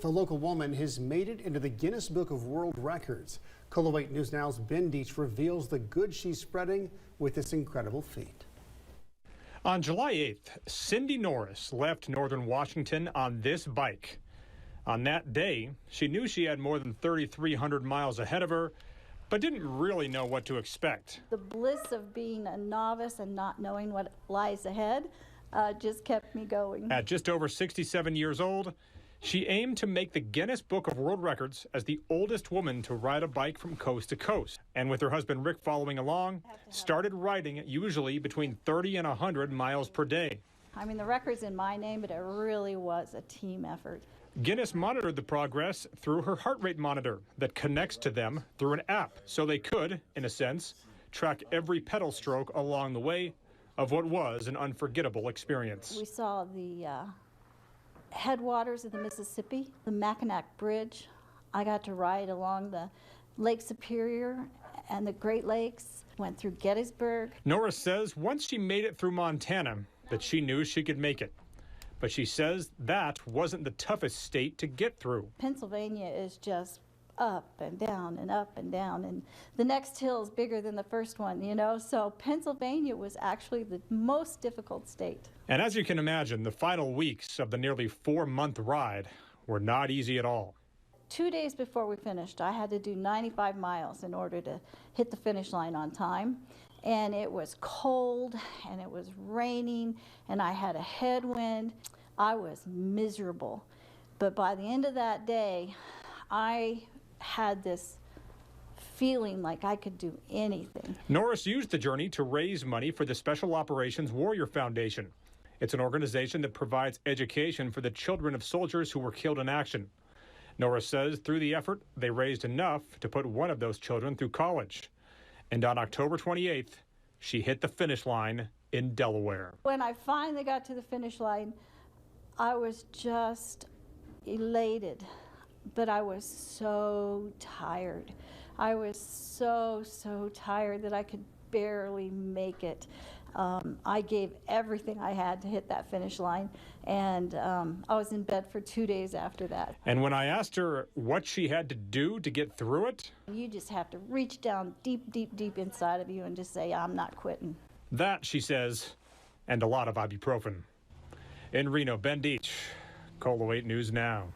The local woman has made it into the Guinness Book of World Records. KOLO 8 News Now's Ben Deach reveals the good she's spreading with this incredible feat. On July 8th, Cindy Norris left northern Washington on this bike. On that day, she knew she had more than 3,300 miles ahead of her, but didn't really know what to expect. The bliss of being a novice and not knowing what lies ahead just kept me going. At just over 67 years old, she aimed to make the Guinness Book of World Records as the oldest woman to ride a bike from coast to coast. And with her husband Rick following along, started riding usually between 30 and 100 miles per day. I mean, the record's in my name, but it really was a team effort. Guinness monitored the progress through her heart rate monitor that connects to them through an app, so they could, in a sense, track every pedal stroke along the way of what was an unforgettable experience. We saw the headwaters of the Mississippi, the Mackinac Bridge. I got to ride along the Lake Superior and the Great Lakes, went through Gettysburg. Norris says once she made it through Montana that she knew she could make it. But she says that wasn't the toughest state to get through. Pennsylvania is just up and down and up and down, and the next hill is bigger than the first one, you know, so Pennsylvania was actually the most difficult state. And as you can imagine, the final weeks of the nearly 4-month ride were not easy at all. 2 days before we finished, I had to do 95 miles in order to hit the finish line on time, and it was cold and it was raining and I had a headwind. I was miserable, but by the end of that day, I had this feeling like I could do anything. Norris used the journey to raise money for the Special Operations Warrior Foundation. It's an organization that provides education for the children of soldiers who were killed in action. Norris says through the effort, they raised enough to put one of those children through college. And on October 28th, she hit the finish line in Delaware. When I finally got to the finish line, I was just elated. But I was so tired. I was so tired that I could barely make it. I gave everything I had to hit that finish line, and I was in bed for 2 days after that. And when I asked her what she had to do to get through it, you just have to reach down deep, deep, deep inside of you and just say, I'm not quitting. That, she says, and a lot of ibuprofen. In Reno, Ben Deach, KOLO 8 News Now.